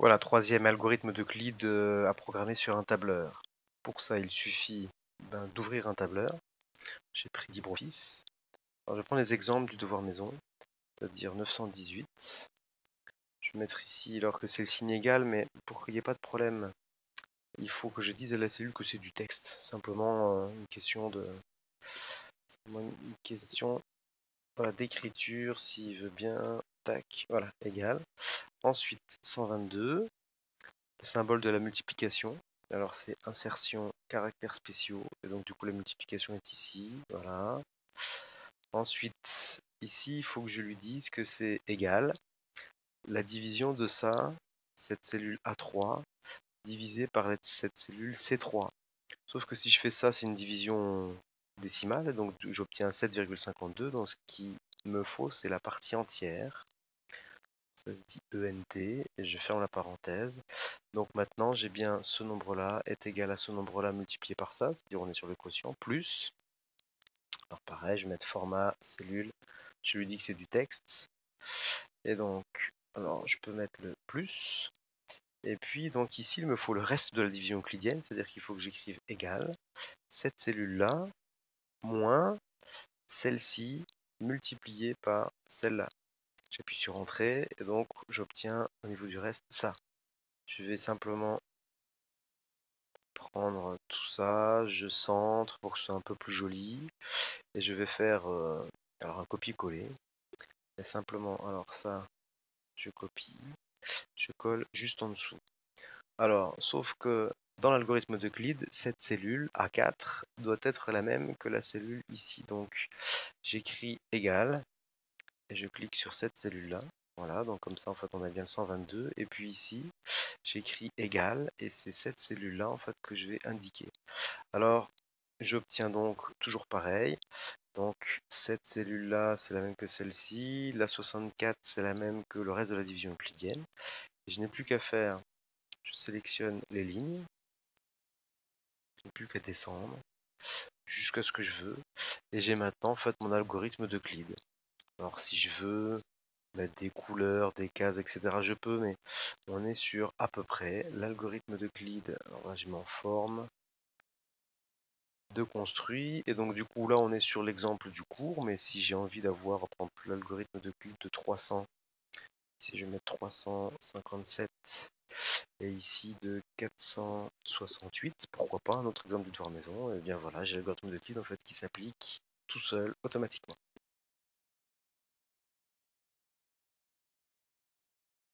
Voilà, troisième algorithme d'Euclide à programmer sur un tableur. Pour ça, il suffit d'ouvrir un tableur. J'ai pris LibreOffice. Alors, je prends les exemples du devoir maison, c'est-à-dire 918. Je vais mettre ici, alors que c'est le signe égal, mais pour qu'il n'y ait pas de problème, il faut que je dise à la cellule que c'est du texte. Simplement une question voilà, d'écriture, s'il veut bien. Tac, voilà, égal. Ensuite, 122. Le symbole de la multiplication. Alors c'est insertion, caractères spéciaux. Et donc du coup la multiplication est ici. Voilà. Ensuite, ici, il faut que je lui dise que c'est égal. La division de ça, cette cellule A3, divisée par cette cellule C3. Sauf que si je fais ça, c'est une division décimale. Donc j'obtiens 7,52. Donc ce qu'il me faut, c'est la partie entière. Ça se dit ENT, et je ferme la parenthèse. Donc maintenant, j'ai bien ce nombre-là est égal à ce nombre-là multiplié par ça, c'est-à-dire on est sur le quotient, plus, alors pareil, je vais mettre format cellule, je lui dis que c'est du texte, et donc, alors je peux mettre le plus, et puis donc ici, il me faut le reste de la division euclidienne, c'est-à-dire qu'il faut que j'écrive égal, cette cellule-là, moins celle-ci, multipliée par celle-là. J'appuie sur Entrée, et donc j'obtiens au niveau du reste ça. Je vais simplement prendre tout ça, je centre pour que ce soit un peu plus joli, et je vais faire alors un copier-coller. Et simplement, alors ça, je copie, je colle juste en dessous. Alors, sauf que dans l'algorithme d'Euclide, cette cellule A4 doit être la même que la cellule ici. Donc, j'écris égal, et je clique sur cette cellule-là. Voilà, donc comme ça, en fait, on a bien le 122. Et puis ici, j'écris égal, et c'est cette cellule-là, en fait, que je vais indiquer. Alors, j'obtiens donc toujours pareil. Donc, cette cellule-là, c'est la même que celle-ci. La 64, c'est la même que le reste de la division euclidienne. Et je n'ai plus qu'à faire, je sélectionne les lignes. Je n'ai plus qu'à descendre jusqu'à ce que je veux. Et j'ai maintenant en fait mon algorithme d'Euclide. Alors, si je veux mettre des couleurs, des cases, etc., je peux, mais on est sur à peu près l'algorithme d'Euclide. Alors là, je mets en forme de construit, et donc du coup là on est sur l'exemple du cours, mais si j'ai envie d'avoir par exemple l'algorithme d'Euclide de 300, si je mets 357 et ici de 468, pourquoi pas un autre exemple de devoir maison, et bien voilà, j'ai l'algorithme d'Euclide en fait qui s'applique tout seul automatiquement.